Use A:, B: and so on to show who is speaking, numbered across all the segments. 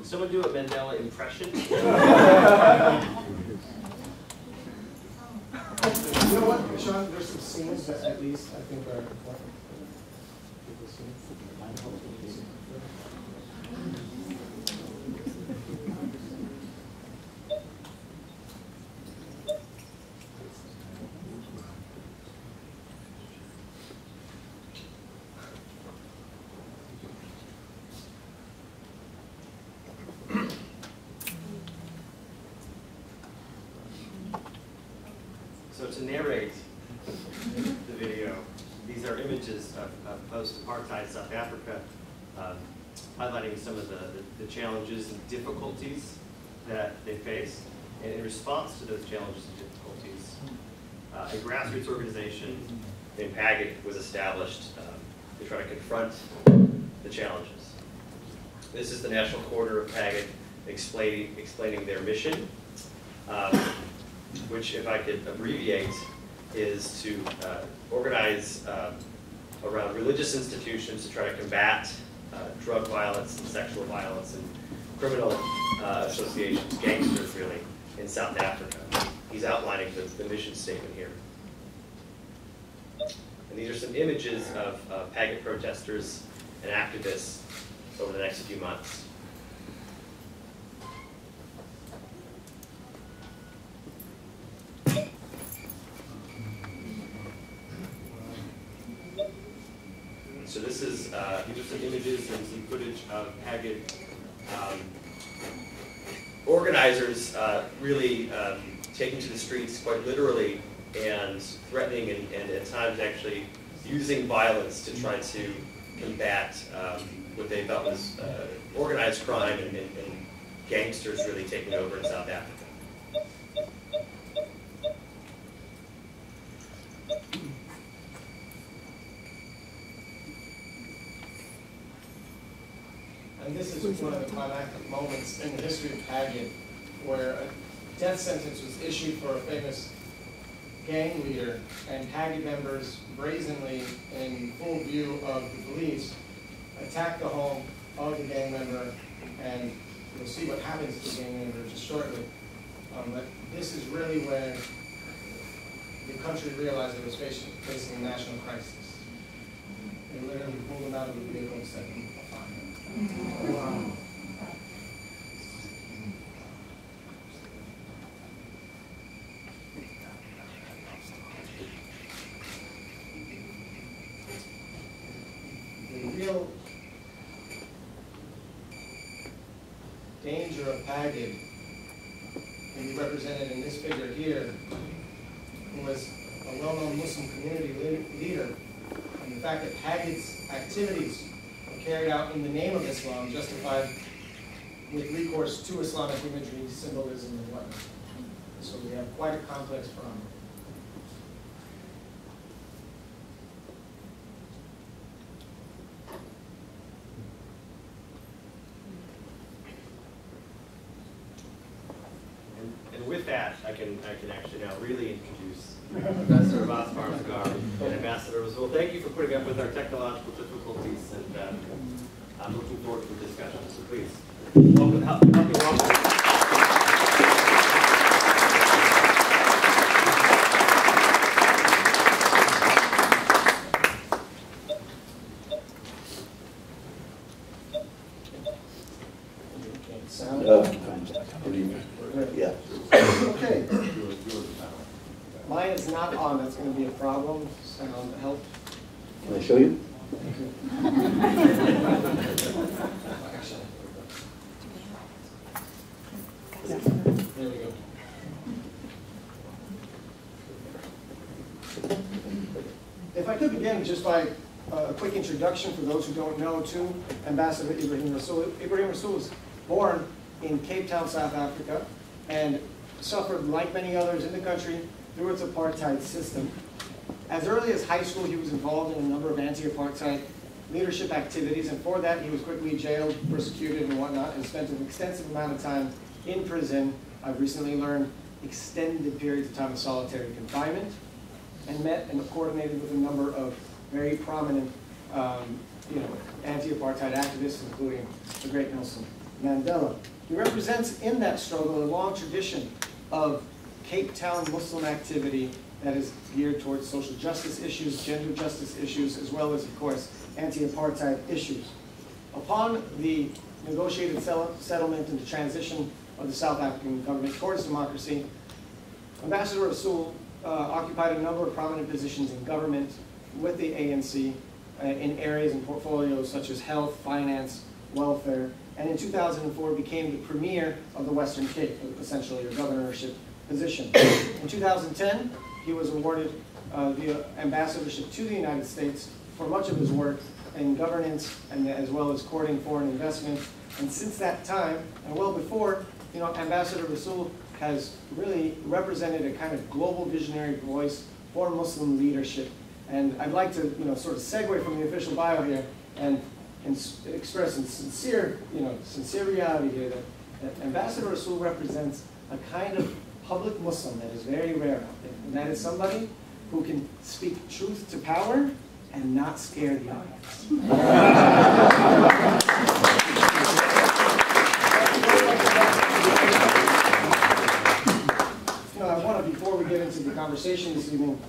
A: Someone do a Mandela impression?
B: You know what, Sean? There's some scenes that at least I think are important. People see.
A: So to narrate the video, these are images of post-apartheid South Africa, highlighting some of the challenges and difficulties that they face. And in response to those challenges and difficulties, a grassroots organization named PAGIC was established to try to confront the challenges. This is the national quarter of PAGIC explaining their mission, which, if I could abbreviate, is to organize around religious institutions to try to combat drug violence and sexual violence and criminal associations, gangsters really, in South Africa. He's outlining the mission statement here. And these are some images of PAGIC protesters and activists over the next few months. So this is, these are some images and some footage of PAGIC organizers really taking to the streets quite literally and threatening and at times actually using violence to try to combat what they thought was organized crime and gangsters really taking over in South Africa.
B: And this is one of the climactic moments in the history of PAGIC where a death sentence was issued for a famous gang leader, and PAGIC members brazenly, in full view of the police, attacked the home of the gang member, and you'll see what happens to the gang member just shortly. But this is really when the country realized it was facing a national crisis. They literally pulled him out of the vehicle and set him on fire. Wow. The real danger of PAGIC can be represented in this figure here, who was a well-known Muslim community leader, and the fact that PAGIC's activities were carried out in the name of Islam, justified with recourse to Islamic imagery, symbolism, and whatnot. So we have quite a complex problem.
A: And with that, I can actually now really introduce Professor Abbas Farmsgar and Ambassador Rasool. Thank you for putting up with our technological difficulties, and I'm looking forward to the discussion. So please, welcome.
C: Yeah.
B: Okay. Mine is not on. That's going to be a problem. Sound help.
C: Can I show you?
B: There we go. If I could begin just by a quick introduction for those who don't know to Ambassador Ebrahim Rasool. Ebrahim Rasool was born in Cape Town, South Africa, and suffered, like many others in the country, through its apartheid system. As early as high school, he was involved in a number of anti-apartheid leadership activities, and for that, he was quickly jailed, persecuted, and whatnot, and spent an extensive amount of time in prison. I've recently learned extended periods of time of solitary confinement, and met and coordinated with a number of very prominent anti-apartheid activists, including the great Nelson Mandela. He represents in that struggle a long tradition of Cape Town Muslim activity that is geared towards social justice issues, gender justice issues, as well as, of course, anti-apartheid issues. Upon the negotiated settlement and the transition of the South African government towards democracy, Ambassador Rasool occupied a number of prominent positions in government with the ANC in areas and portfolios such as health, finance, welfare, and in 2004 became the premier of the Western Cape, essentially a governorship position. In 2010, he was awarded the ambassadorship to the United States for much of his work in governance and as well as courting foreign investment. And since that time, and well before, Ambassador Rasool has really represented a kind of global visionary voice for Muslim leadership. And I'd like to, sort of segue from the official bio here and express a sincere reality here that Ambassador Rasool represents a kind of public Muslim that is very rare out there. And that is somebody who can speak truth to power and not scare the audience. Before we get into the conversation this evening,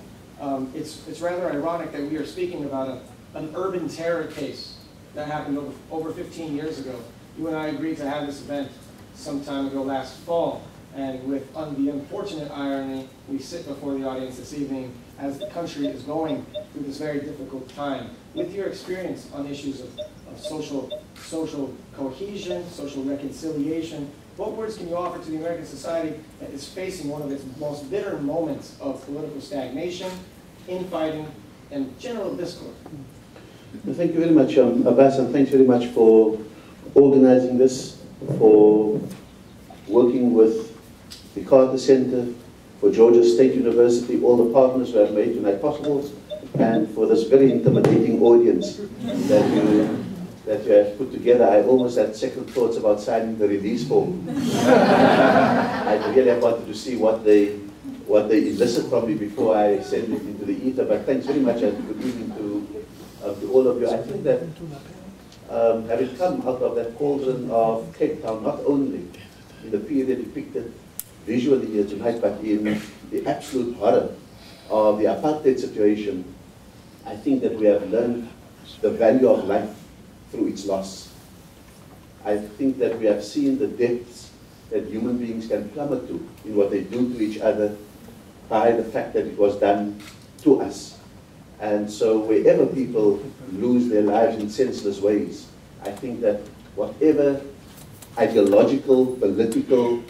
B: it's rather ironic that we are speaking about an urban terror case that happened over 15 years ago. You and I agreed to have this event some time ago last fall, and with the unfortunate irony, we sit before the audience this evening as the country is going through this very difficult time. With your experience on issues of social cohesion, social reconciliation, what words can you offer to the American society that is facing one of its most bitter moments of political stagnation, infighting, and general discord?
C: Well, thank you very much, Abbas, and thanks very much for organizing this, for working with the Carter Center, for Georgia State University, all the partners who have made tonight possible, and for this very intimidating audience that you have put together. I almost had second thoughts about signing the release form. I really wanted to see what they elicit from me before I send it into the ether. But thanks very much and good evening to all of you. I think that having come out of that cauldron of Cape Town, not only in the period depicted visually here tonight, but in the absolute horror of the apartheid situation, I think that we have learned the value of life through its loss. I think that we have seen the depths that human beings can plummet to in what they do to each other by the fact that it was done to us. And so wherever people lose their lives in senseless ways, I think that whatever ideological, political,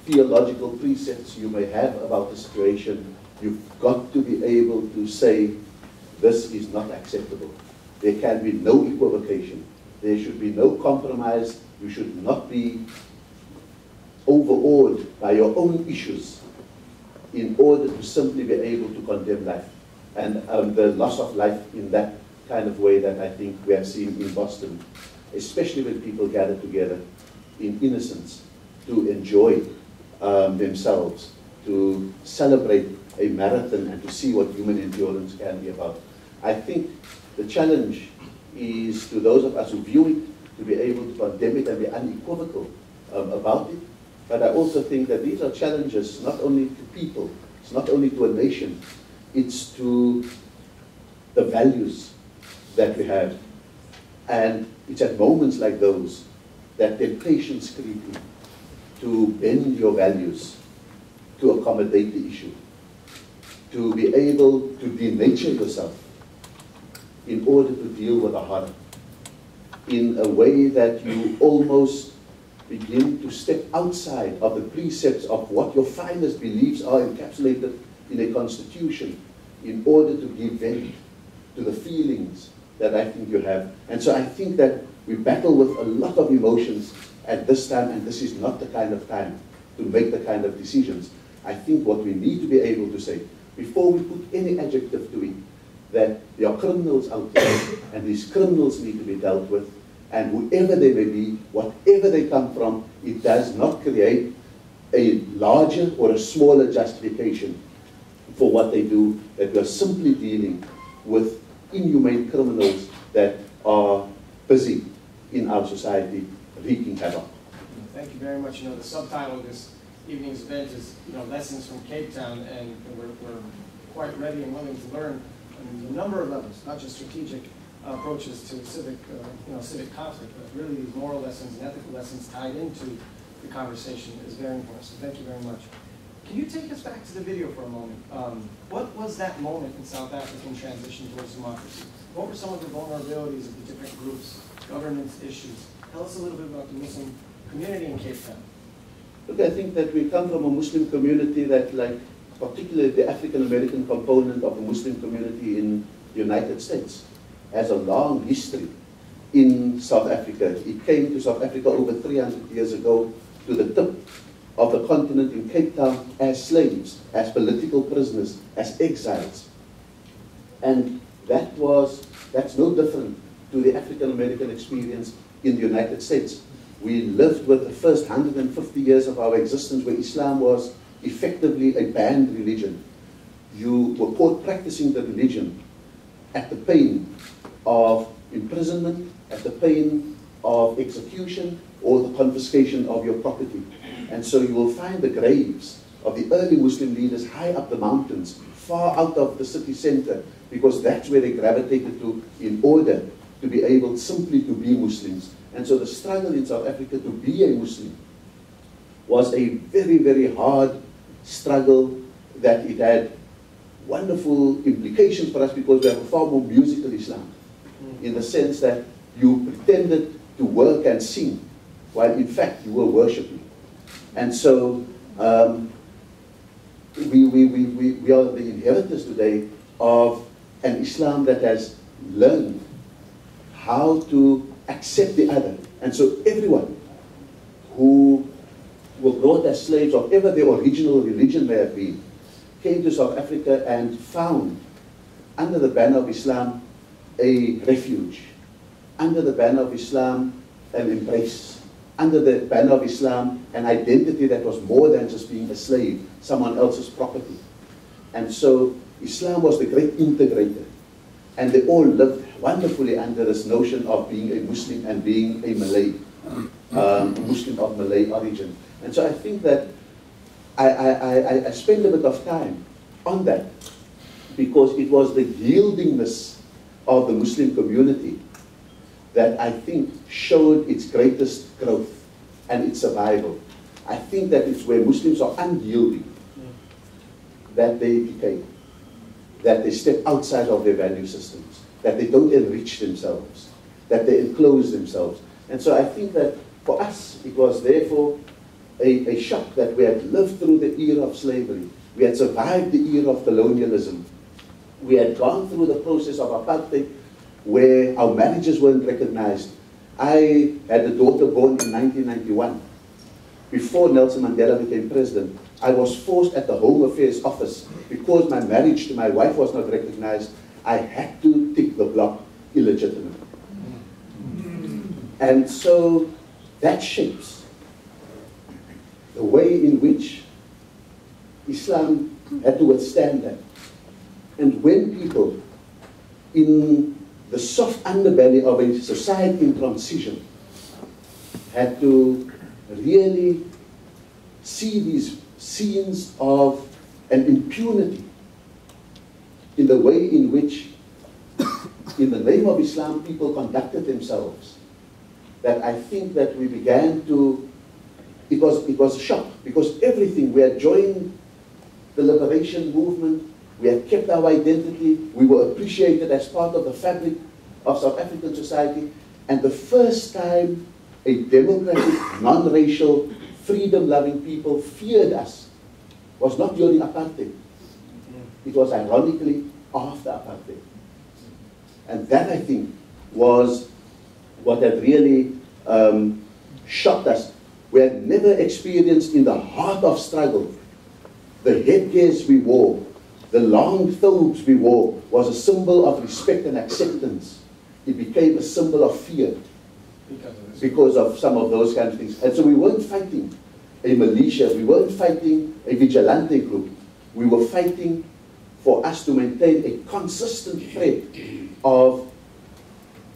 C: theological precepts you may have about the situation, you've got to be able to say, this is not acceptable. There can be no equivocation. There should be no compromise. You should not be overawed by your own issues in order to simply be able to condemn life. And the loss of life in that kind of way that I think we have seen in Boston, especially when people gather together in innocence to enjoy themselves, to celebrate a marathon and to see what human endurance can be about. I think the challenge is to those of us who view it, to be able to condemn it and be unequivocal about it. But I also think that these are challenges not only to people, it's not only to a nation, it's to the values that we have. And it's at moments like those that temptations creep in to bend your values, to accommodate the issue, to be able to denature yourself in order to deal with the horror in a way that you almost begin to step outside of the precepts of what your finest beliefs are encapsulated in a constitution in order to give vent to the feelings that I think you have. And so I think that we battle with a lot of emotions at this time, and this is not the kind of time to make the kind of decisions. I think what we need to be able to say, before we put any adjective to it, that there are criminals out there, and these criminals need to be dealt with, and whoever they may be, whatever they come from, it does not create a larger or a smaller justification for what they do, that we are simply dealing with inhumane criminals that are busy in our society wreaking havoc.
B: Thank you very much. You know, the subtitle of this evening's event is, you know, Lessons from Cape Town, and we're quite ready and willing to learn on a number of levels, not just strategic approaches to civic, civic conflict, but really these moral lessons and ethical lessons tied into the conversation is very important. So thank you very much. Can you take us back to the video for a moment? What was that moment in South African transition towards democracy? What were some of the vulnerabilities of the different groups, governance issues? Tell us a little bit about the Muslim community in Cape Town.
C: Look, I think that we come from a Muslim community that, like, particularly the African-American component of the Muslim community in the United States, has a long history in South Africa. It came to South Africa over 300 years ago to the tip of the continent in Cape Town as slaves, as political prisoners, as exiles. And that's no different to the African-American experience in the United States. We lived with the first 150 years of our existence where Islam was effectively a banned religion. You were caught practicing the religion at the pain of imprisonment, at the pain of execution, or the confiscation of your property. And so you will find the graves of the early Muslim leaders high up the mountains, far out of the city center, because that's where they gravitated to in order to be able simply to be Muslims. And so the struggle in South Africa to be a Muslim was a very, very hard struggle, that it had wonderful implications for us because we have a far more musical Islam, in the sense that you pretended to work and sing, while in fact you were worshipping. And so we are the inheritors today of an Islam that has learned how to accept the other. And so everyone who were brought as slaves, or whatever their original religion may have been, came to South Africa and found, under the banner of Islam, a refuge. Under the banner of Islam, an embrace. Under the banner of Islam, an identity that was more than just being a slave, someone else's property. And so Islam was the great integrator. And they all lived wonderfully under this notion of being a Muslim and being a Malay, Muslim of Malay origin. And so I think that I spend a bit of time on that, because it was the yieldingness of the Muslim community that I think showed its greatest growth and its survival. I think that it's where Muslims are unyielding that they decay, that they step outside of their value systems, that they don't enrich themselves, that they enclose themselves. And so I think that for us, it was therefore a shock that we had lived through the era of slavery. We had survived the era of colonialism. We had gone through the process of apartheid, where our marriages weren't recognized. I had a daughter born in 1991. Before Nelson Mandela became president, I was forced at the Home Affairs Office, because my marriage to my wife was not recognized, I had to tick the block illegitimate. And so that shapes the way in which Islam had to withstand that. And when people in the soft underbelly of a society in transition had to really see these scenes of an impunity in the way in which, in the name of Islam, people conducted themselves, that I think that we began to, it was a shock, because everything, we had joined the liberation movement, we had kept our identity, we were appreciated as part of the fabric of South African society, and the first time a democratic, non-racial, freedom-loving people feared us was not during apartheid. It was ironically after apartheid. And that, I think, was what had really shocked us. We had never experienced in the heart of struggle, the headgears we wore, the long thobes we wore, was a symbol of respect and acceptance. It became a symbol of fear because of some of those kinds of things. And so we weren't fighting a militia, we weren't fighting a vigilante group. We were fighting for us to maintain a consistent thread of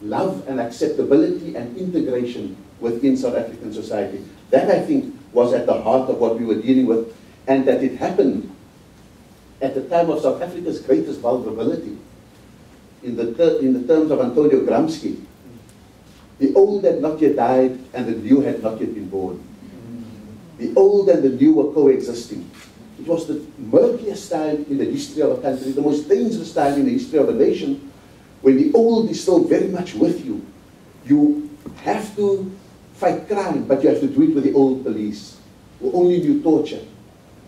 C: love and acceptability and integration within South African society. That, I think, was at the heart of what we were dealing with, and that it happened at the time of South Africa's greatest vulnerability. In the terms of Antonio Gramsci, the old had not yet died and the new had not yet been born. The old and the new were coexisting. It was the murkiest time in the history of a country, the most dangerous time in the history of a nation, when the old is still very much with you. You have to fight crime, but you have to do it with the old police, who only knew torture,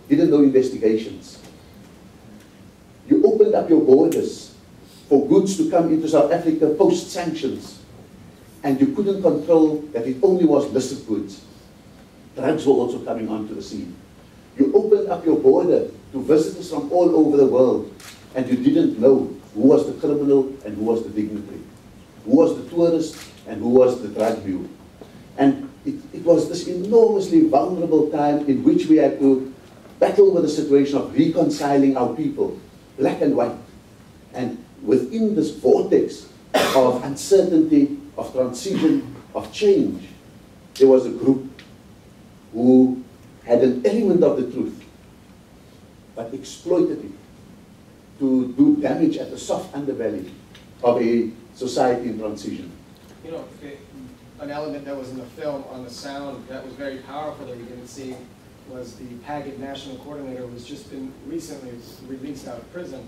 C: didn't know investigations. You opened up your borders for goods to come into South Africa post-sanctions, and you couldn't control that it only was illicit goods. Drugs were also coming onto the scene. You opened up your border to visitors from all over the world, and you didn't know who was the criminal and who was the dignitary, who was the tourist and who was the drug mule. And it was this enormously vulnerable time in which we had to battle with the situation of reconciling our people, black and white. And within this vortex of uncertainty, of transition, of change, there was a group who had an element of the truth, but exploited it to do damage at the soft underbelly of a society in transition.
B: You know, an element that was in the film on the sound that was very powerful that we didn't see was the Paget National Coordinator, who's just been recently released out of prison,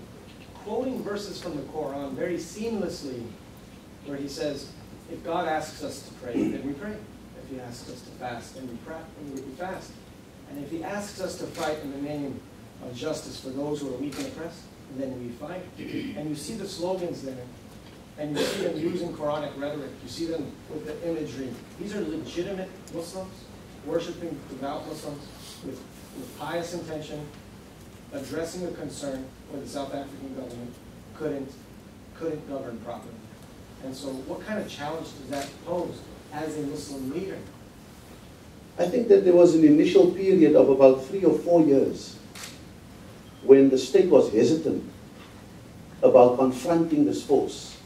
B: quoting verses from the Quran very seamlessly, where he says, if God asks us to pray, then we pray. If he asks us to fast, then we fast. And if he asks us to fight in the name of justice for those who are weak and oppressed, then we fight. And you see the slogans there, and you see them using Quranic rhetoric. You see them with the imagery. These are legitimate Muslims, worshiping devout Muslims with pious intention, addressing a concern where the South African government couldn't govern properly. And so what kind of challenge does that pose as a Muslim leader?
C: I think that there was an initial period of about 3 or 4 years when the state was hesitant about confronting this force.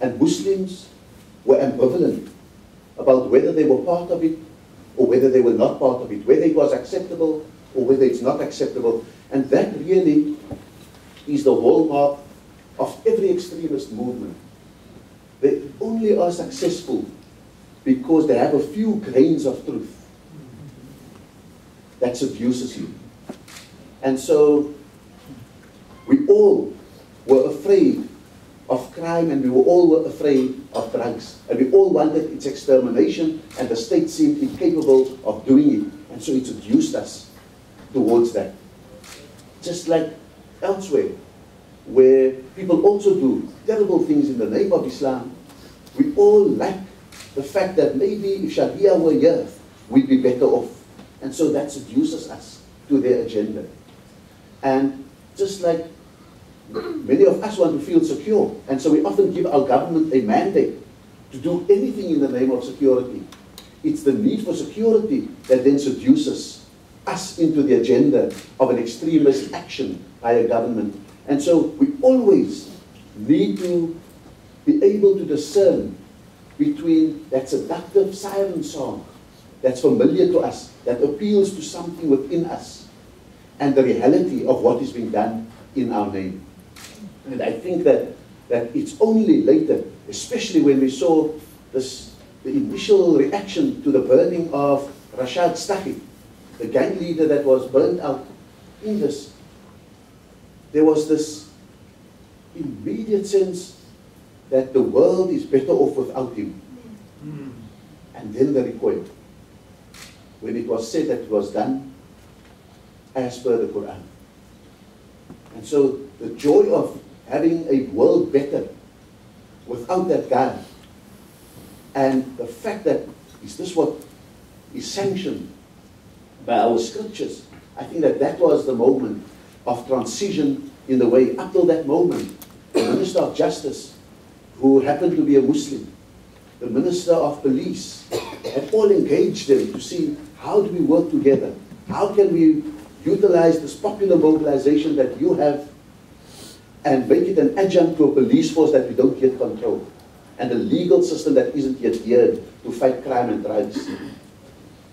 C: And Muslims were ambivalent about whether they were part of it or whether they were not part of it, whether it was acceptable or whether it's not acceptable. And that really is the hallmark of every extremist movement. They only are successful because they have a few grains of truth that seduces you. And so we all were afraid of crime, and we all were afraid of drugs. And we all wanted its extermination, and the state seemed incapable of doing it. And so it seduced us towards that. Just like elsewhere, where people also do terrible things in the name of Islam, we all like the fact that maybe if Sharia were here, we'd be better off. And so that seduces us to their agenda. And just like many of us want to feel secure, and so we often give our government a mandate to do anything in the name of security. It's the need for security that then seduces us into the agenda of an extremist action by a government. And so we always need to be able to discern between that seductive siren song that's familiar to us, that appeals to something within us, and the reality of what is being done in our name. And I think that it's only later, especially when we saw the initial reaction to the burning of Rashad Stahik, the gang leader that was burned out in this, there was this immediate sense that the world is better off without him. And then the recoil, when it was said that it was done as per the Quran. And so the joy of having a world better without that guy, and the fact that is this what is sanctioned by our scriptures, I think that was the moment of transition in the way. Up till that moment, the Minister of Justice, who happened to be a Muslim, the Minister of Police, had all engaged them to see how do we work together, how can we utilize this popular mobilization that you have and make it an adjunct to a police force that we don't yet control, and a legal system that isn't yet geared to fight crime and drugs.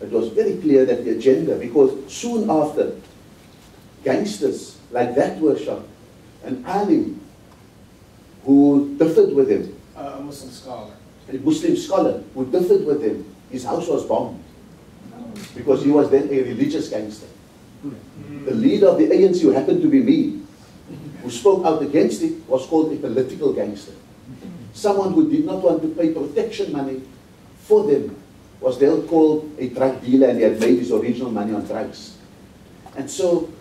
C: it was very clear that the agenda, because soon after, gangsters like that were shot, and alim who differed with him,
B: A Muslim scholar.
C: a Muslim scholar who differed with him, his house was bombed because he was then a religious gangster. The leader of the ANC, who happened to be me, who spoke out against it, was called a political gangster. Someone who did not want to pay protection money for them was then called a drug dealer, and he had made his original money on drugs. And so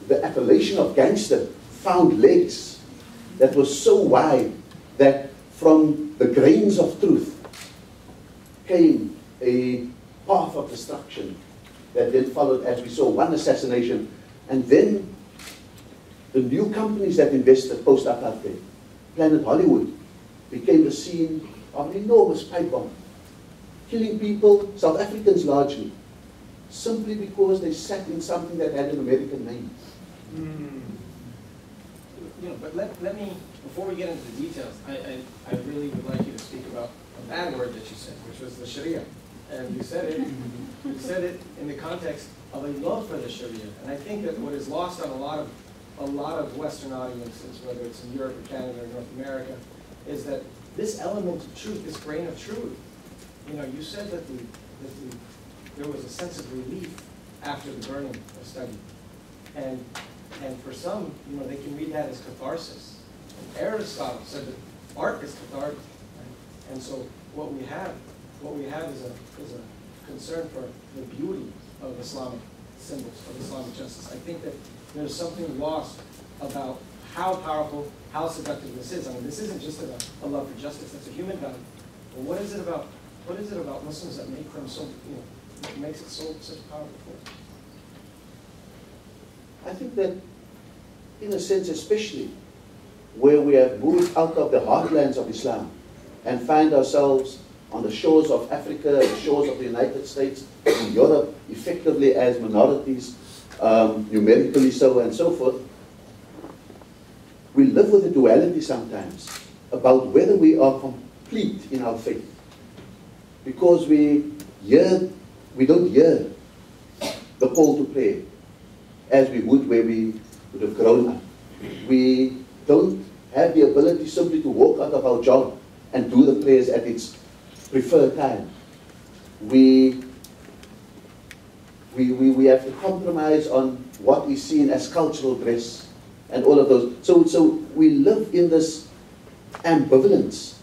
C: the appellation of gangster found legs that was so wide that from the grains of truth came a path of destruction that then followed, as we saw, one assassination, and then the new companies that invested post-apartheid, Planet Hollywood, became the scene of an enormous pipe bomb, killing people, South Africans largely, simply because they sat in something that had an American name.
B: You know, but let me, before we get into the details, I really would like you to speak about a bad word that you said, which was the Sharia. And you said it in the context of a love for the Sharia. And I think that what is lost on a lot of Western audiences, whether it's in Europe or Canada or North America, is that this element of truth, this grain of truth, you know, you said that there was a sense of relief after the burning of study. And for some, you know, they can read that as catharsis. And Aristotle said that art is cathartic. Right? And so what we have is a concern for the beauty of Islamic symbols, of Islamic justice. I think that there's something lost about how powerful, how seductive this is. I mean, this isn't just a love for justice, that's a human value. But what is it about Muslims that make them so, you know, makes it so such a powerful force?
C: I think that, in a sense, especially where we have moved out of the heartlands of Islam and find ourselves on the shores of Africa, the shores of the United States, in Europe, effectively as minorities, numerically so and so forth, we live with a duality sometimes about whether we are complete in our faith. Because we don't hear the call to prayer as we would where we would have grown up. We don't have the ability simply to walk out of our job and do the prayers at its preferred time. We have to compromise on what is seen as cultural dress and all of those. So we live in this ambivalence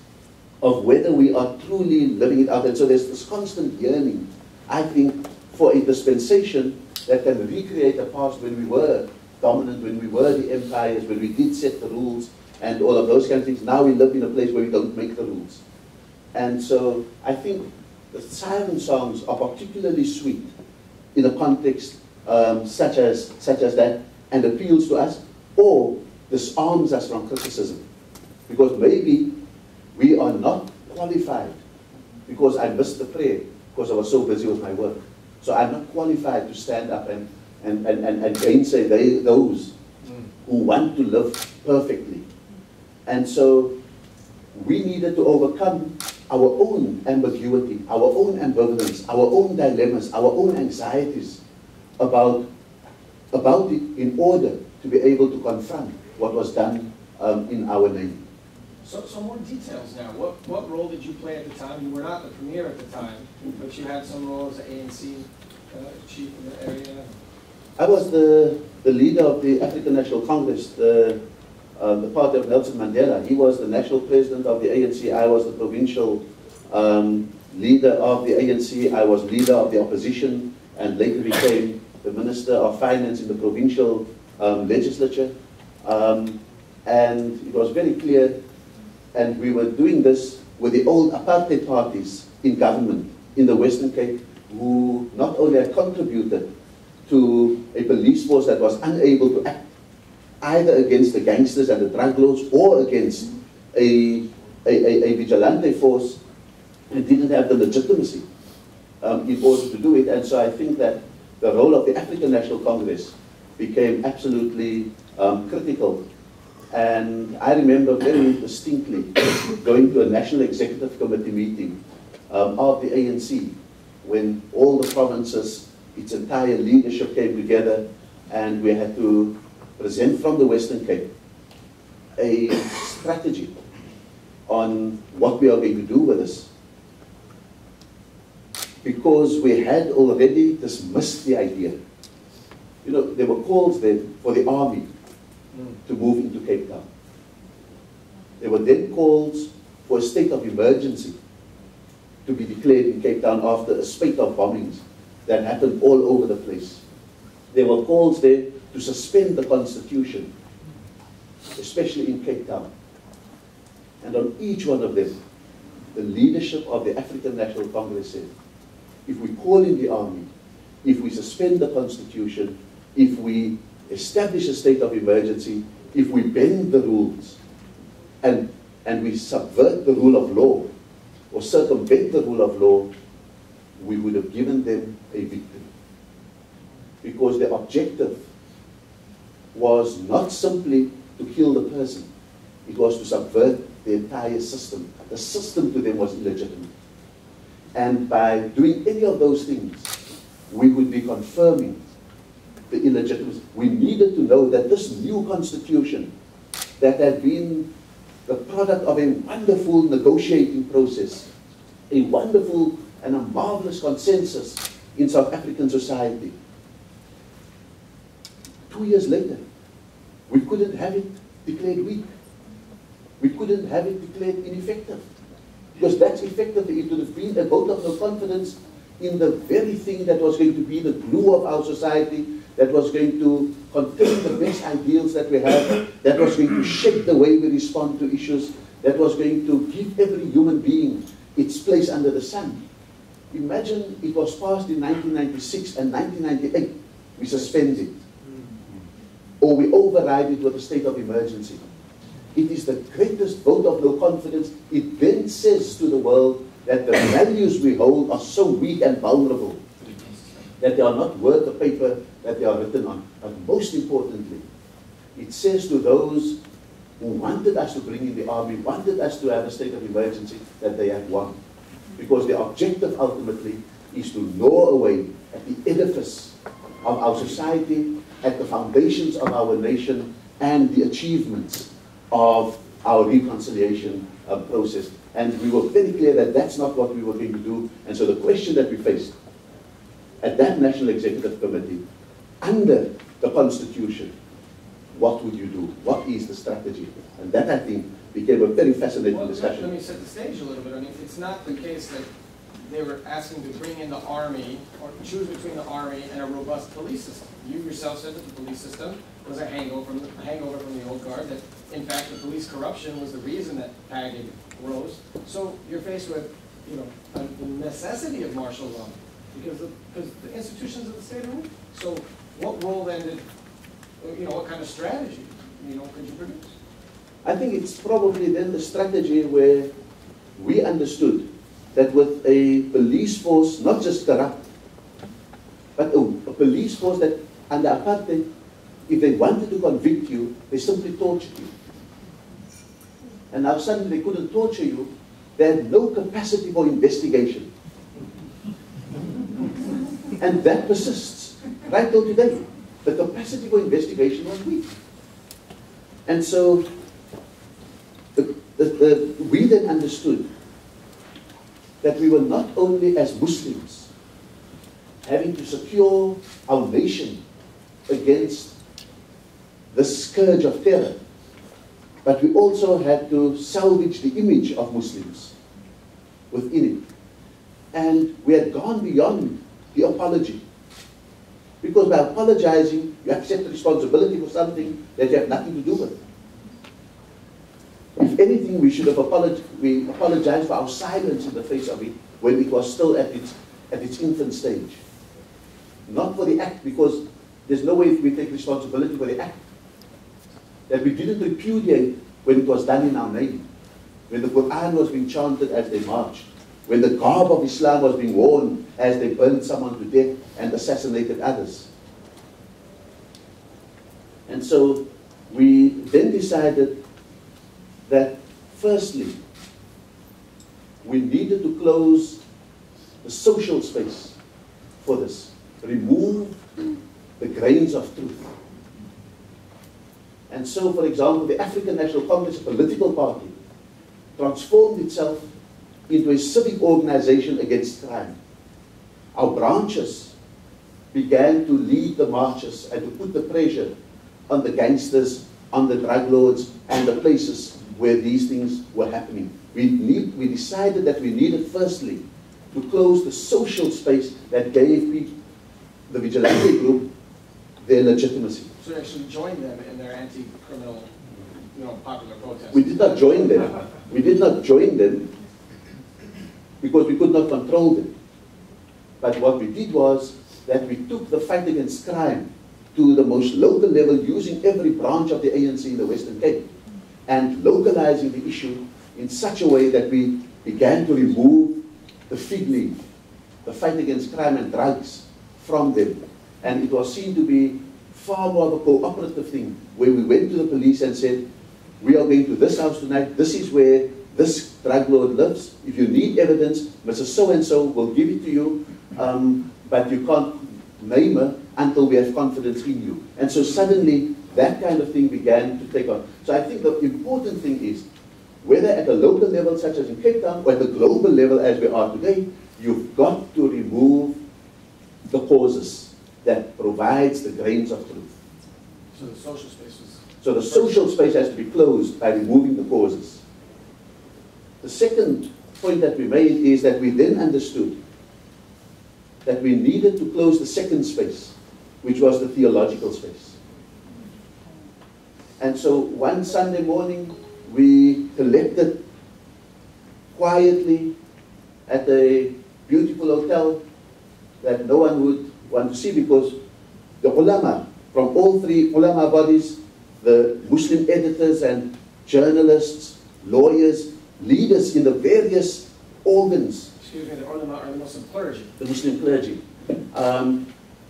C: of whether we are truly living it out. And so there's this constant yearning, I think, for a dispensation that can recreate the past when we were dominant, when we were the empires, when we did set the rules and all of those kind of things. Now we live in a place where we don't make the rules. And so I think the siren songs are particularly sweet in a context such as that, and appeals to us or disarms us from criticism. Because maybe we are not qualified, because I missed the prayer because I was so busy with my work. So I'm not qualified to stand up and gainsay those who want to live perfectly. And so we needed to overcome our own ambiguity, our own ambivalence, our own dilemmas, our own anxieties about it in order to be able to confront what was done in our name.
B: So more details now. What role did you play at the time? You were not the premier at the time, but you had some role as an ANC chief in the area.
C: I was the leader of the African National Congress, the party of Nelson Mandela. He was the national president of the ANC. I was the provincial leader of the ANC. I was leader of the opposition and later became the Minister of Finance in the provincial legislature. And it was very clear, and we were doing this with the old apartheid parties in government in the Western Cape, who not only had contributed to a police force that was unable to act either against the gangsters and the drug lords or against a vigilante force, and didn't have the legitimacy in order to do it. And so I think that the role of the African National Congress became absolutely critical. And I remember very distinctly going to a National Executive Committee meeting of the ANC, when all the provinces, its entire leadership came together, and we had to present from the Western Cape a strategy on what we are going to do with this. Because we had already dismissed the idea. You know, there were calls then for the army to move into Cape Town. There were then calls for a state of emergency to be declared in Cape Town after a spate of bombings that happened all over the place. There were calls there to suspend the Constitution, especially in Cape Town. And on each one of them, the leadership of the African National Congress said, if we call in the army, if we suspend the Constitution, if we establish a state of emergency, if we bend the rules, and we subvert the rule of law, or circumvent the rule of law, we would have given them a victory. Because the objective was not simply to kill the person, it was to subvert the entire system. The system to them was illegitimate. And by doing any of those things, we would be confirming the illegitimacy. We needed to know that this new constitution that had been the product of a wonderful negotiating process, a wonderful and a marvelous consensus in South African society. 2 years later, we couldn't have it declared weak. We couldn't have it declared ineffective. Because that's effectively, it would have been a vote of no confidence in the very thing that was going to be the glue of our society, that was going to contain the best ideals that we have, that was going to shape the way we respond to issues, that was going to give every human being its place under the sun. Imagine it was passed in 1996 and 1998, we suspend it. Or we override it with a state of emergency. It is the greatest vote of no confidence. It then says to the world that the values we hold are so weak and vulnerable that they are not worth the paper that they are written on. But most importantly, it says to those who wanted us to bring in the army, wanted us to have a state of emergency, that they have won. Because the objective ultimately is to gnaw away at the edifice of our society, at the foundations of our nation, and the achievements of our reconciliation process. And we were very clear that that's not what we were going to do. And so the question that we faced at that National Executive Committee, under the Constitution, what would you do? What is the strategy? And that, I think, became a very fascinating discussion.
B: Let me set the stage a little bit. I mean, it's not the case that they were asking to bring in the army, or choose between the army and a robust police system. You yourself said that the police system was a hangover from the old guard, that in fact the police corruption was the reason that PAG rose. So you're faced with, you know, the necessity of martial law, because the institutions of the state are weak. So what role then did, you know, what kind of strategy, you know, could you produce?
C: I think it's probably then the strategy where we understood that with a police force, not just corrupt, but a police force that under apartheid, if they wanted to convict you, they simply tortured you. And now suddenly they couldn't torture you, they had no capacity for investigation. And that persists right till today. The capacity for investigation was weak. And so we then understood that we were not only as Muslims having to secure our nation against the scourge of terror, but we also had to salvage the image of Muslims within it. And we had gone beyond the apology. Because by apologizing, you accept responsibility for something that you have nothing to do with. If anything, we should have apologized for our silence in the face of it when it was still at its infant stage. Not for the act, because there's no way if we take responsibility for the act. That we didn't repudiate when it was done in our name. When the Quran was being chanted as they marched. When the garb of Islam was being worn as they burned someone to death and assassinated others. And so we then decided that firstly, we needed to close the the social space for this, remove the grains of truth. And so, for example, the African National Congress, a political party, transformed itself into a civic organization against crime. Our branches began to lead the marches and to put the pressure on the gangsters, on the drug lords, and the places where these things were happening. We decided that we needed, firstly, to close the social space that gave the vigilante group their legitimacy.
B: So you actually joined them in their anti-criminal, popular protest?
C: We did not join them. We did not join them because we could not control them. But what we did was that we took the fight against crime to the most local level, using every branch of the ANC in the Western Cape, and localizing the issue in such a way that we began to remove the fig leaf, the fight against crime and drugs, from them. And it was seen to be far more of a cooperative thing, where we went to the police and said, we are going to this house tonight, this is where this drug lord lives. If you need evidence, Mr. So-and-so will give it to you, but you can't name her until we have confidence in you. And so suddenly, that kind of thing began to take on. So I think the important thing is, whether at a local level such as in Cape Town, or at the global level as we are today, you've got to remove the causes that provides the grains of truth.
B: So the social space was...
C: So the social space has to be closed by removing the causes. The second point that we made is that we then understood that we needed to close the second space, which was the theological space. And so one Sunday morning, we collected quietly at a beautiful hotel that no one would want to see, because the ulama from all three ulama bodies, the Muslim editors and journalists, lawyers, leaders in the various organs.
B: Excuse me, the ulama are the Muslim clergy.
C: The Muslim clergy.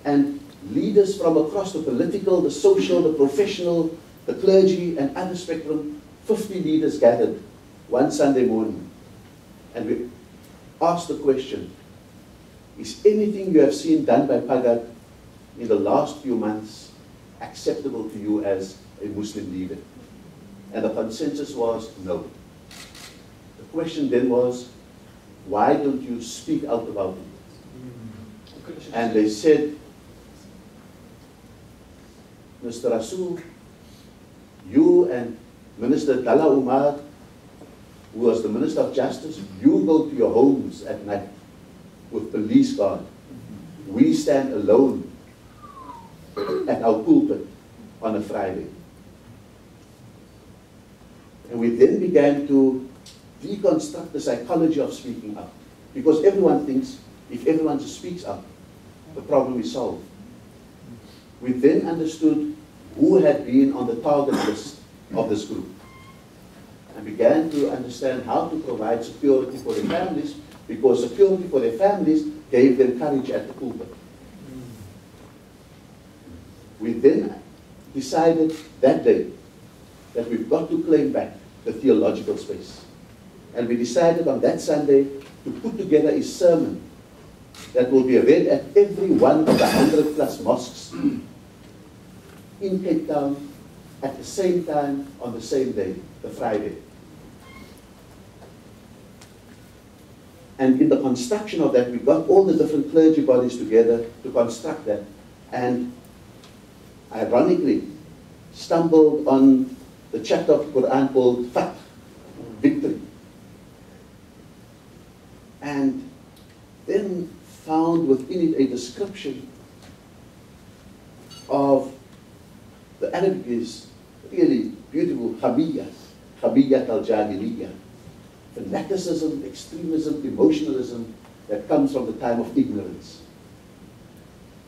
C: And leaders from across the political, the social, the professional, the clergy, and other spectrum, 50 leaders gathered one Sunday morning. And we asked the question, is anything you have seen done by Pagat in the last few months acceptable to you as a Muslim leader? And the consensus was no. The question then was, why don't you speak out about it? And they said, Mr. Rasool, you and Minister Dalla Umar, who was the Minister of Justice, you go to your homes at night with police guard. We stand alone at our pulpit on a Friday. And we then began to deconstruct the psychology of speaking up. Because everyone thinks if everyone just speaks up, the problem is solved. We then understood who had been on the target list of this group, and began to understand how to provide security for their families, because security for their families gave them courage at the pulpit. We then decided that day that we've got to claim back the theological space. And we decided on that Sunday to put together a sermon that will be read at every one of the 100+ mosques in Cape Town at the same time on the same day, the Friday. And in the construction of that, we got all the different clergy bodies together to construct that, and ironically stumbled on the chapter of the Quran called Fath, victory. And then found within it a description of, the Arabic is really beautiful, Khabiyyat al-Jahiliyyah, fanaticism, extremism, emotionalism that comes from the time of ignorance.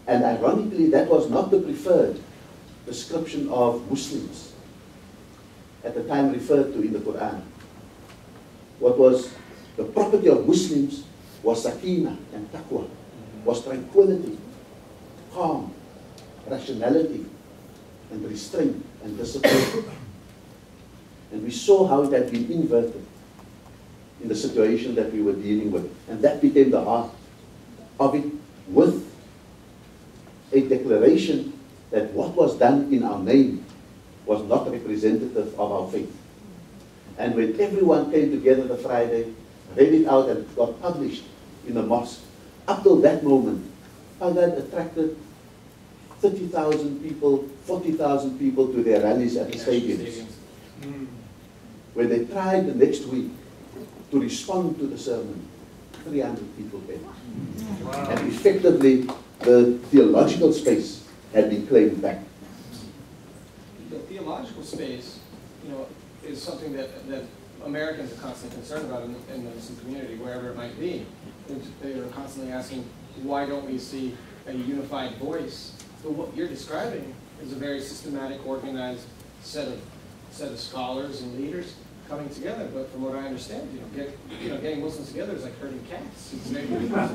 C: And ironically, that was not the preferred description of Muslims at the time referred to in the Quran. What was the property of Muslims was sakina and taqwa, was tranquility, calm, rationality, and restraint and discipline. And we saw how it had been inverted in the situation that we were dealing with. And that became the heart of it with a declaration that what was done in our name was not representative of our faith. And when everyone came together the Friday, read it out and got published in the mosque, up till that moment, how that attracted 30,000 people, 40,000 people to their rallies at the stadiums. When they tried the next week to respond to the sermon, 300 people came.
B: Wow.
C: And effectively, the theological space had been claimed back.
B: The theological space, is something that Americans are constantly concerned about in the Muslim community, wherever it might be. They are constantly asking, why don't we see a unified voice? But what you're describing is a very systematic, organized set of scholars and leaders coming together. But from what I understand, getting Muslims together is like herding cats. It's very difficult.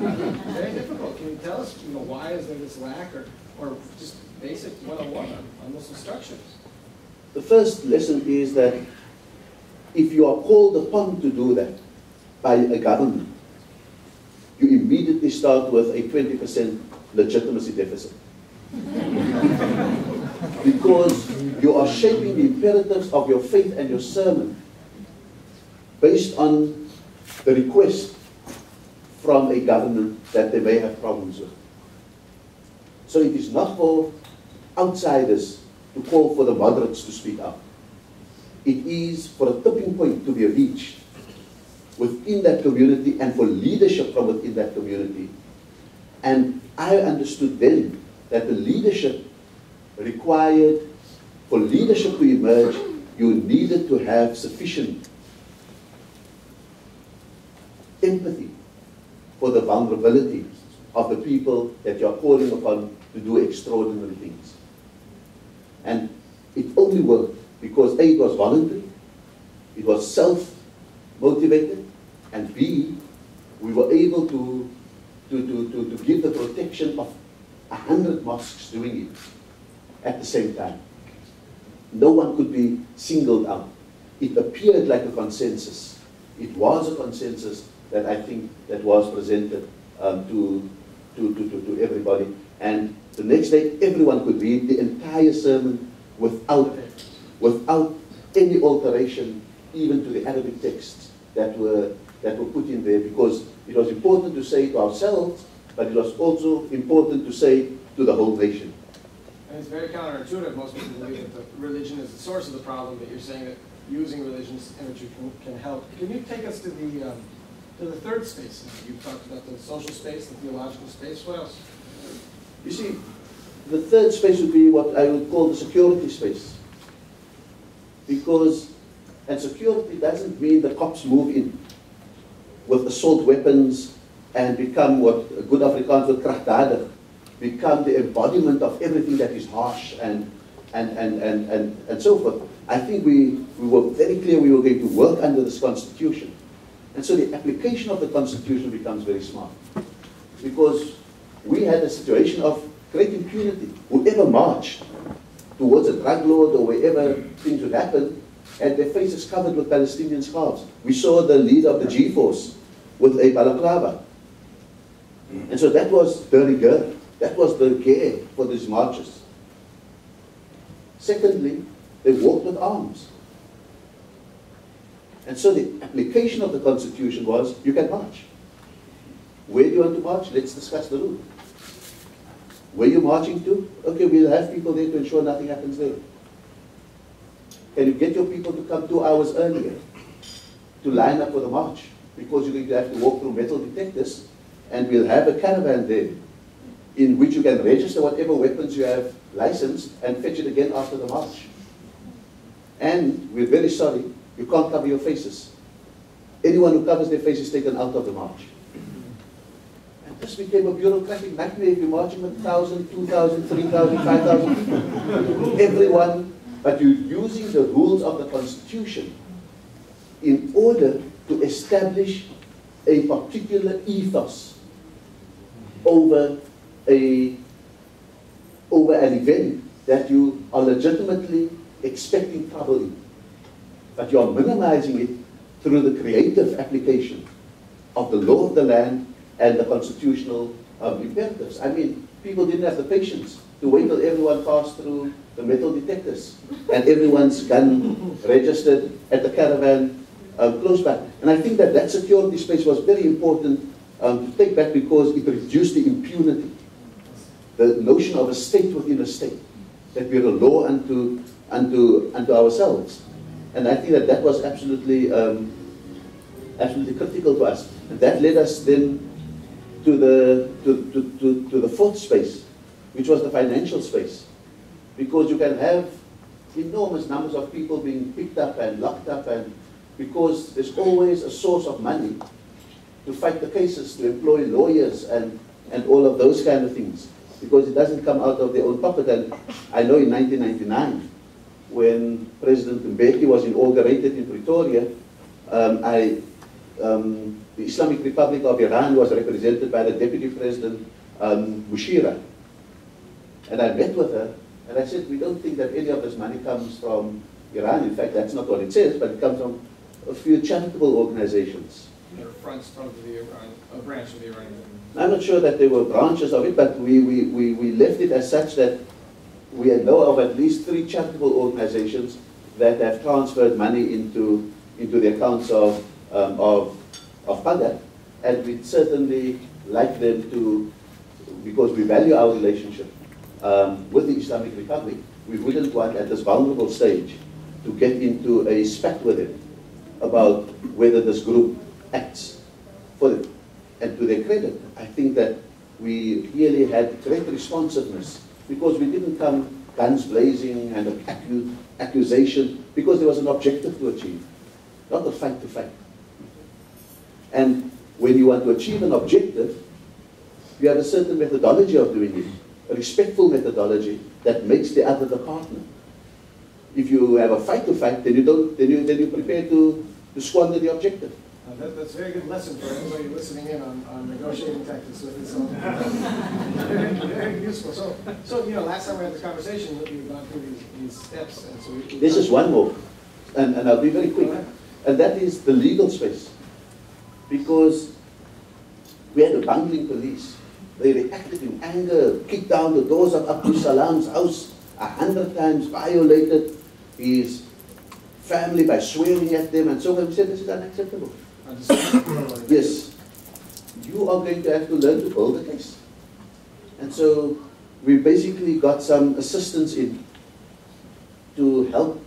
B: Very difficult. Can you tell us, why is there this lack, or just basic 101 on Muslim structures?
C: The first lesson is that if you are called upon to do that by a government, you immediately start with a 20% legitimacy deficit. Because you are shaping the imperatives of your faith and your sermon based on the request from a government that they may have problems with. So it is not for outsiders to call for the moderates to speak up. It is for a tipping point to be reached within that community and for leadership from within that community. And I understood then that the leadership required, for leadership to emerge, you needed to have sufficient empathy for the vulnerability of the people that you are calling upon to do extraordinary things. And it only worked because A, it was voluntary, it was self-motivated, and B, we were able to give the protection of 100 mosques doing it at the same time. No one could be singled out. It appeared like a consensus. It was a consensus that I think that was presented to everybody. And the next day, everyone could read the entire sermon without any alteration, even to the Arabic texts that were put in there, because it was important to say to ourselves, but it was also important to say to the whole nation.
B: And it's very counterintuitive. Most people believe that the religion is the source of the problem, but you're saying that using religious imagery can help. Can you take us to the third space? You've talked about the social space, the theological space. What else?
C: You see, the third space would be what I would call the security space. And security doesn't mean the cops move in with assault weapons and become what a good Afrikaans would krachtdadig, become the embodiment of everything that is harsh and so forth. I think we were very clear we were going to work under this Constitution. And so the application of the Constitution becomes very smart. Because we had a situation of great impunity. Whoever marched towards a drug lord or wherever things would happen had their faces covered with Palestinian scarves. We saw the leader of the G-Force with a balaclava. And so that was de rigueur. That was the gear for these marches. Secondly, they walked with arms. And so the application of the Constitution was, you can march. Where do you want to march? Let's discuss the route. Where are you marching to? Okay, we'll have people there to ensure nothing happens there. Can you get your people to come 2 hours earlier to line up for the march? Because you're going to have to walk through metal detectors, and we'll have a caravan there in which you can register whatever weapons you have licensed and fetch it again after the march. And we're very sorry, you can't cover your faces. Anyone who covers their face is taken out of the march. And this became a bureaucratic nightmare if you're marching with 1,000, 2,000, 3,000, 5,000 people. Everyone, but you're using the rules of the Constitution in order to establish a particular ethos over an event that you are legitimately expecting trouble in. But you are minimizing it through the creative application of the law of the land and the constitutional imperatives. I mean, people didn't have the patience to wait till everyone passed through the metal detectors and everyone's gun registered at the caravan close by. And I think that that security space was very important to take back because it reduced the impunity, the notion of a state within a state, that we're a law unto ourselves. And I think that that was absolutely, absolutely critical to us. And that led us then to the fourth space, which was the financial space. Because you can have enormous numbers of people being picked up and locked up, and because there's always a source of money to fight the cases, to employ lawyers and all of those kind of things, because it doesn't come out of their own pocket. And I know in 1999, when President Mbeki was inaugurated in Pretoria, the Islamic Republic of Iran was represented by the Deputy President, Mushira. And I met with her, and I said, we don't think that any of this money comes from Iran. In fact, that's not what it says, but it comes from a few charitable organizations.
B: They're fronts of the a branch of the Iranian.
C: I'm not sure that there were branches of it, but we left it as such that we know of at least 3 charitable organizations that have transferred money into the accounts of PAGA, and we'd certainly like them to, because we value our relationship with the Islamic Republic, we wouldn't want at this vulnerable stage to get into a spat with them about whether this group acts for them. And to their credit, I think that we really had great responsiveness, because we didn't come guns blazing and an accusation, because there was an objective to achieve, not a fight to fight. And when you want to achieve an objective, you have a certain methodology of doing it, a respectful methodology that makes the other the partner. If you have a fight to fight, then you prepare to squander the objective.
B: That's a very good lesson for anybody listening in on negotiating tactics. So it's very, very useful. So you know, last time we had this conversation, we've gone through these steps, and so
C: this is one more, and I'll be very quick, and that is the legal space, because we had a bungling police. They reacted in anger, kicked down the doors of Abdul Salam's house 100 times, violated his family by swearing at them, and so on. We said this is unacceptable. Yes, you are going to have to learn to build a case. And so we basically got some assistance in to help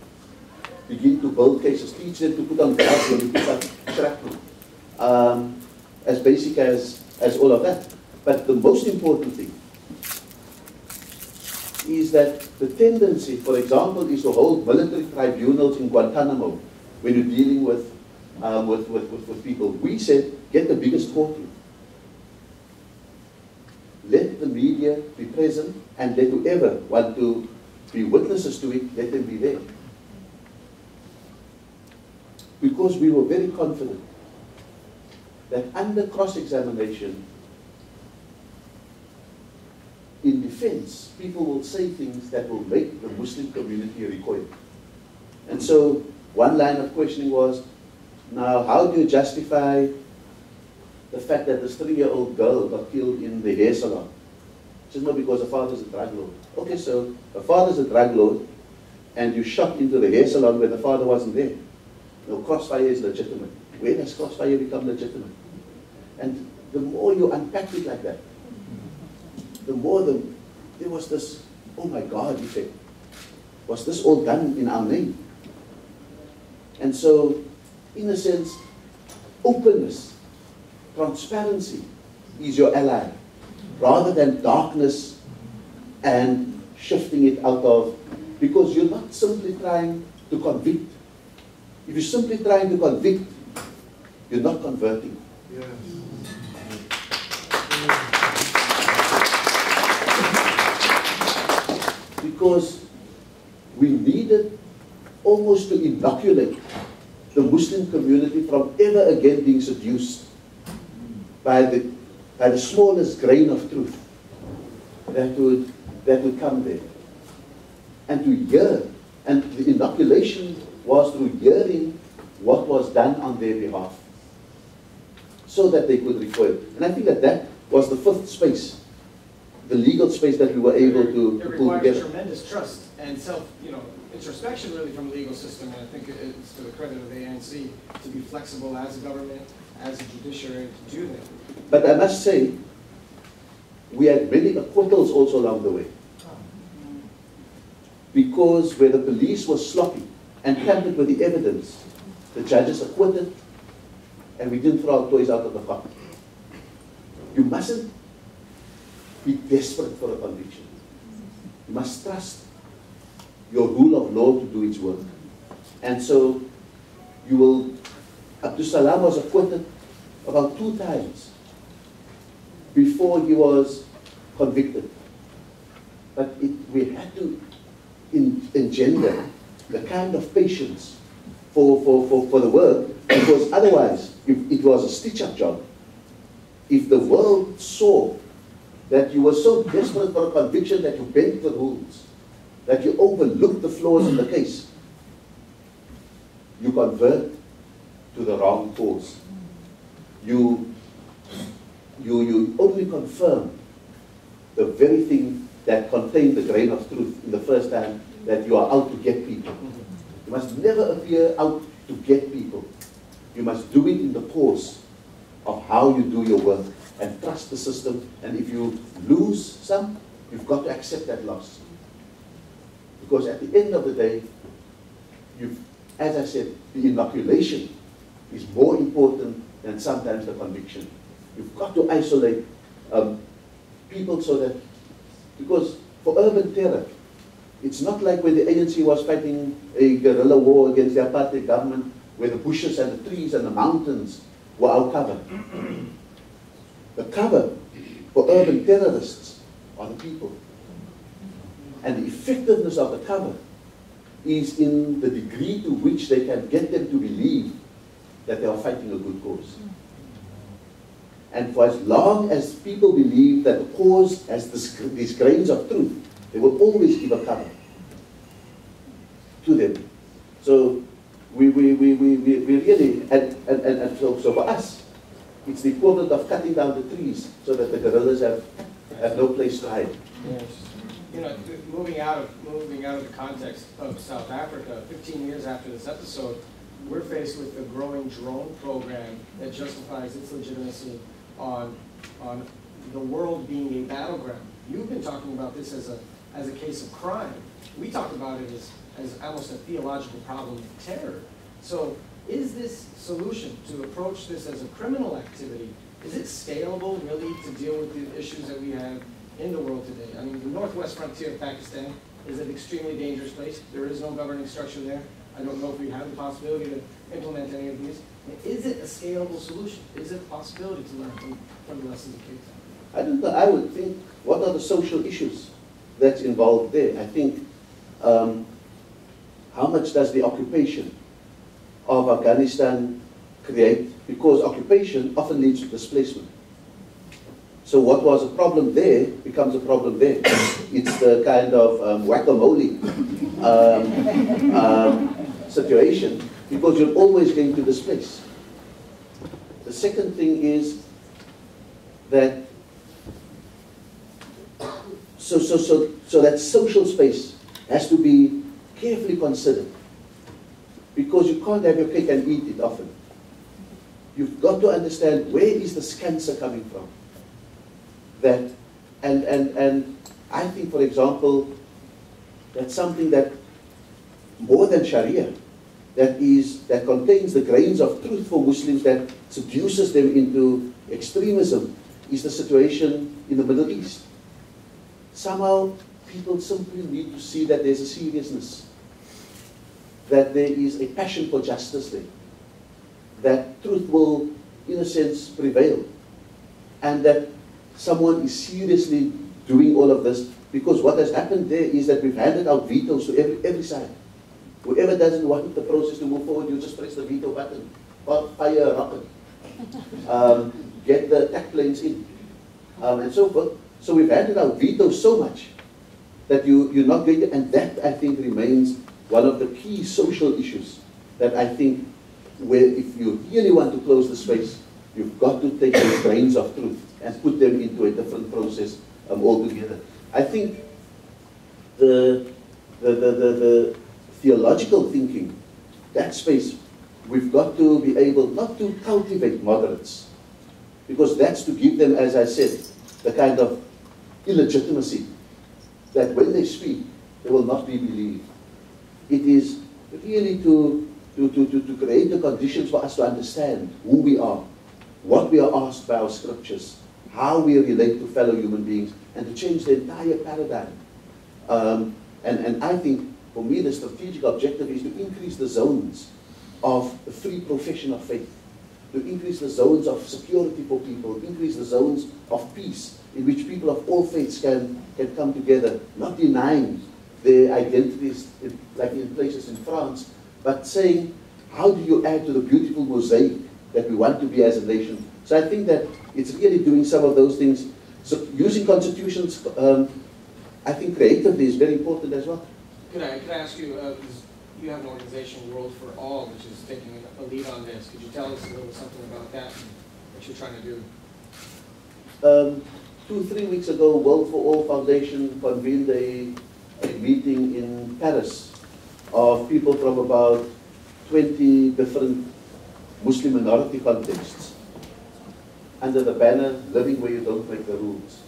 C: begin to build cases, teach them to put on gloves when you pick up shrapnel, as basic as all of that. But the most important thing is that the tendency, for example, is to hold military tribunals in Guantanamo when you're dealing with people. We said, get the biggest courtroom. Let the media be present, and let whoever want to be witnesses to it, let them be there. Because we were very confident that under cross-examination, in defense, people will say things that will make the Muslim community recoil. And so one line of questioning was, now how do you justify the fact that this 3-year-old girl got killed in the hair salon? She said, no, because the father's a drug lord. Okay, so the father's a drug lord, and you shot into the hair salon where the father wasn't there. No, crossfire is legitimate. Where does crossfire become legitimate? And the more you unpack it like that, the more there was this, oh my God effect. Was this all done in our name? And so, in a sense, openness, transparency is your ally, rather than darkness and shifting it out of, because you're not simply trying to convict. If you're simply trying to convict, you're not converting.
B: Yes.
C: Because we needed almost to inoculate the Muslim community from ever again being seduced by the smallest grain of truth that would come there. And to hear, and the inoculation was through hearing what was done on their behalf, so that they could recoil. And I think that that was the fifth space, the legal space that we were able to
B: It
C: pull
B: requires
C: together.
B: tremendous trust and introspection really from the legal system, and I think it's to the credit of the ANC to be flexible as a government, as a judiciary to do that.
C: But I must say, we had many acquittals also along the way. Because where the police was sloppy and tampered with the evidence, the judges acquitted, and we didn't throw our toys out of the cot. You mustn't be desperate for a conviction. You must trust your rule of law to do its work. And so you will, Abdul Salam was acquitted about 2 times before he was convicted. But we had to engender the kind of patience for the work, because otherwise, if it was a stitch-up job, if the world saw that you were so desperate for a conviction that you bent the rules, that you overlooked the flaws in the case, you convert to the wrong cause. You only confirm the very thing that contained the grain of truth in the first time, that you are out to get people. You must never appear out to get people. You must do it in the course of how you do your work and trust the system. And if you lose some, you've got to accept that loss. Because at the end of the day, as I said, the inoculation is more important than sometimes the conviction. You've got to isolate people so that, because for urban terror, it's not like when the ANC was fighting a guerrilla war against the apartheid government, where the bushes and the trees and the mountains were our cover. The cover for urban terrorists are the people. And the effectiveness of the cover is in the degree to which they can get them to believe that they are fighting a good cause. And for as long as people believe that the cause has these grains of truth, they will always give a cover to them. So we really, and so for us, it's the equivalent of cutting down the trees so that the guerrillas have no place to hide.
B: Yes. Moving out of the context of South Africa, 15 years after this episode, we're faced with a growing drone program that justifies its legitimacy on the world being a battleground. You've been talking about this as a case of crime. We talk about it as almost a theological problem of terror. So is this solution to approach this as a criminal activity, is it scalable really to deal with the issues that we have in the world today? I mean, the northwest frontier of Pakistan is an extremely dangerous place. There is no governing structure there. I don't know if we have the possibility to implement any of these. Is it a scalable solution? Is it a possibility to learn from the lessons of Cape Town?
C: I don't know. I would think, what are the social issues that's involved there? I think, how much does the occupation of Afghanistan create? Because occupation often leads to displacement. So what was a problem there becomes a problem there. It's the kind of whack-a-mole situation, because you're always going to displace. The second thing is that so that social space has to be carefully considered, because you can't have your cake and eat it often. You've got to understand, where is this cancer coming from? And I think, for example, that's something that more than Sharia, that contains the grains of truth for Muslims, that seduces them into extremism, is the situation in the Middle East. Somehow people simply need to see that there's a seriousness, that there is a passion for justice there, that truth will, in a sense, prevail, and that someone is seriously doing all of this, because what has happened there is that we've handed out vetoes to every side. Whoever doesn't want the process to move forward, you just press the veto button, or fire a rocket, get the attack planes in, and so forth. So we've handed out vetoes so much that you're not going to, and that, I think, remains one of the key social issues that I think, where if you really want to close the space, you've got to take the grains of truth and put them into a different process. the theological thinking, that space, we've got to be able not to cultivate moderates, because that's to give them, as I said, the kind of illegitimacy that when they speak, they will not be believed. It is really to create the conditions for us to understand who we are, what we are asked by our scriptures, how we relate to fellow human beings, and to change the entire paradigm. And I think, for me, the strategic objective is to increase the zones of the free profession of faith, to increase the zones of security for people, increase the zones of peace, in which people of all faiths can come together, not denying their identities, like in places in France, but saying, how do you add to the beautiful mosaic that we want to be as a nation? So I think that it's really doing some of those things. So using constitutions, I think creatively is very important as well.
B: Could I ask you, you have an organization, World for All, which is taking a lead on this. Could you tell us a little something about that, and what you're trying to do?
C: 2-3 weeks ago, World for All Foundation convened a meeting in Paris of people from about 20 different Muslim minority contexts under the banner, living where you don't break the rules.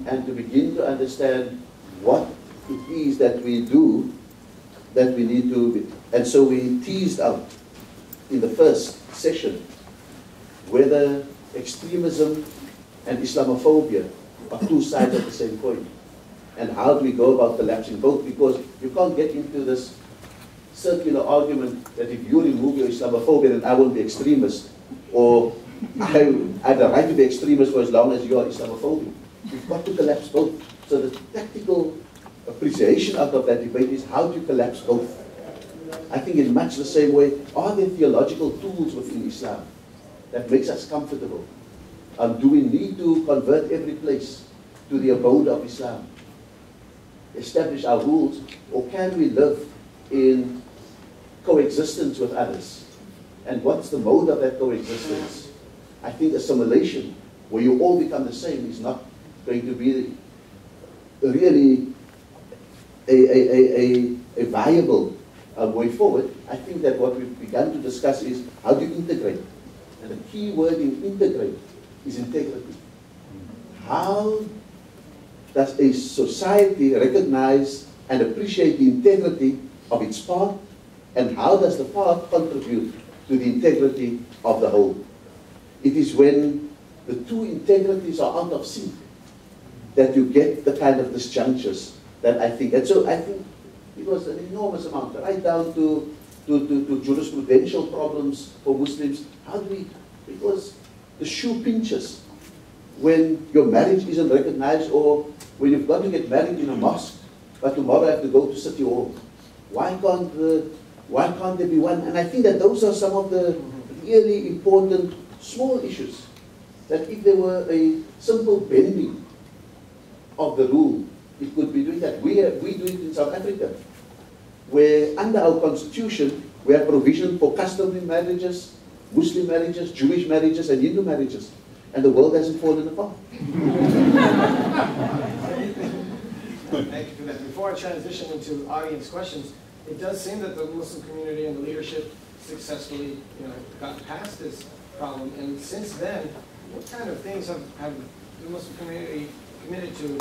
C: And to begin to understand what it is that we do, that we need to, and so we teased out in the first session whether extremism and Islamophobia are two sides of the same coin. And how do we go about collapsing both? Because you can't get into this circular argument that if you remove your Islamophobia, then I won't be extremist, or I have the right to be extremist for as long as you are Islamophobic. We've got to collapse both. So the tactical appreciation out of that debate is how do you collapse both? I think in much the same way, are there theological tools within Islam that makes us comfortable? Do we need to convert every place to the abode of Islam? Establish our rules, or can we live in coexistence with others? And what's the mode of that coexistence? I think assimilation, where you all become the same, is not going to be really a viable way forward. I think that what we've begun to discuss is how do you integrate? And the key word in integrate is integrity. How does a society recognize and appreciate the integrity of its part, and how does the part contribute to the integrity of the whole? It is when the two integrities are out of sync that you get the kind of disjunctures that I think. And so I think it was an enormous amount, right down to jurisprudential problems for Muslims. How do we, because the shoe pinches when your marriage isn't recognized, or when you've got to get married in a mosque, but tomorrow I have to go to City Hall. Why can't there be one? And I think that those are some of the really important small issues, that if there were a simple bending of the rule, it could be doing that. We do it in South Africa, where under our constitution, we have provision for customary marriages, Muslim marriages, Jewish marriages, and Hindu marriages. And the world hasn't fallen apart.
B: Thank you for that. Before I transition into audience questions, it does seem that the Muslim community and the leadership successfully, got past this problem. And since then, what kind of things have the Muslim community committed to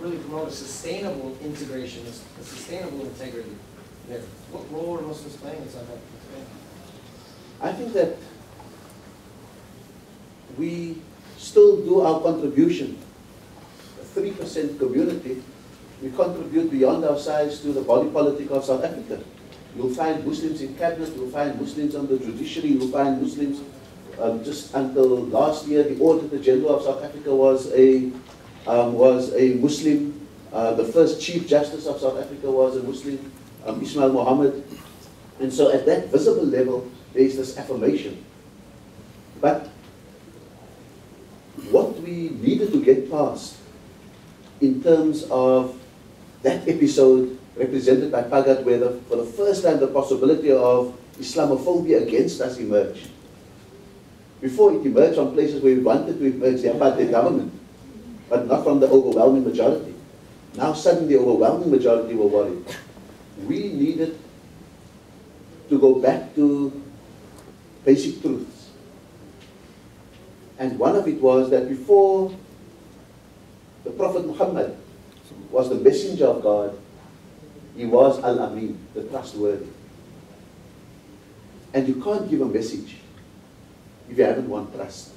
B: really promote a sustainable integration, a sustainable integrity there? What role are Muslims playing in South Africa today?
C: I think that we still do our contribution. A 3% community, we contribute beyond our size to the body politic of South Africa. You'll find Muslims in cabinet, you'll find Muslims on the judiciary, you'll find Muslims, just until last year, the Auditor General of South Africa was a Muslim. The first Chief Justice of South Africa was a Muslim, Ismail Mohammed. And so at that visible level, there is this affirmation. But what we needed to get past in terms of that episode represented by Pagat, where for the first time the possibility of Islamophobia against us emerged. Before it emerged from places where we wanted to emerge, the apartheid government, but not from the overwhelming majority. now suddenly the overwhelming majority were worried. We needed to go back to basic truths. And one of it was that before the Prophet Muhammad was the messenger of God, he was Al-Amin, the trustworthy. And you can't give a message if you haven't won trust.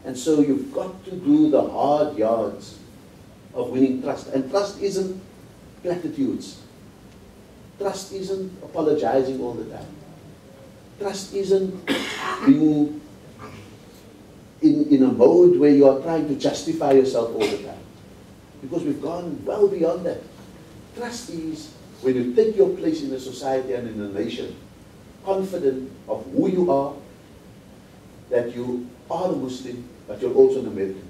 C: And so you've got to do the hard yards of winning trust. And trust isn't platitudes. Trust isn't apologizing all the time. Trust isn't being in a mode where you are trying to justify yourself all the time. Because we've gone well beyond that. Trust is when you take your place in a society and in a nation, confident of who you are, that you are a Muslim, but you're also an American.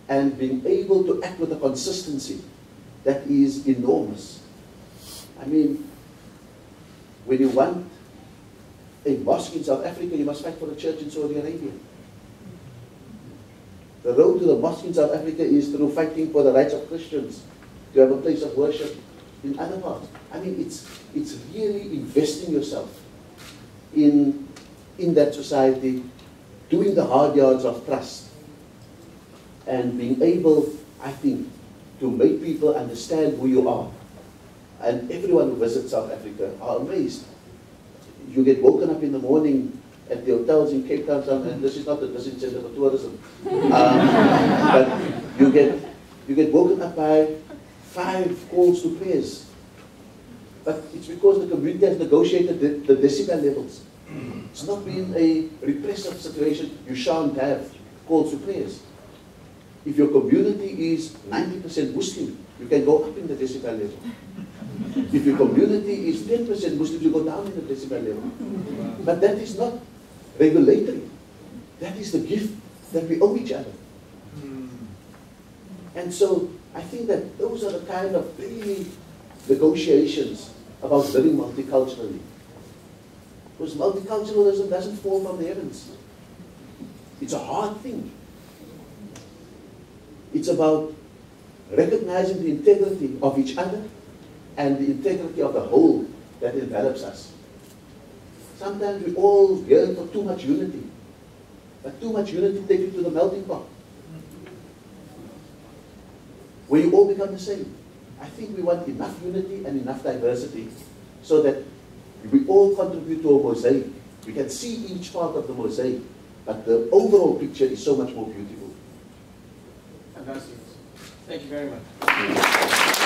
C: And being able to act with a consistency that is enormous. I mean, when you want a mosque in South Africa, you must fight for a church in Saudi Arabia. The road to the mosque in South Africa is through fighting for the rights of Christians to have a place of worship in other parts. I mean, it's really investing yourself in that society, doing the hard yards of trust, and being able, I think, to make people understand who you are. And everyone who visits South Africa are amazed. You get woken up in the morning at the hotels in Cape Town, and this is not the disincentive of tourism, but you get woken up by 5 calls to prayers. But it's because the community has negotiated the decibel levels. It's not been a repressive situation. You shan't have calls to prayers. If your community is 90% Muslim, you can go up in the decibel level. If your community is 10% Muslims, you go down in the decibel level. But that is not regulatory. That is the gift that we owe each other. And so I think that those are the kind of daily negotiations about living multiculturally. Because multiculturalism doesn't fall from the heavens. It's a hard thing. It's about recognizing the integrity of each other and the integrity of the whole that envelops us. Sometimes we all yearn for too much unity. But too much unity takes you to the melting pot, where you all become the same. I think we want enough unity and enough diversity so that we all contribute to a mosaic. We can see each part of the mosaic, but the overall picture is so much more beautiful.
B: Fantastic. Thank you very much.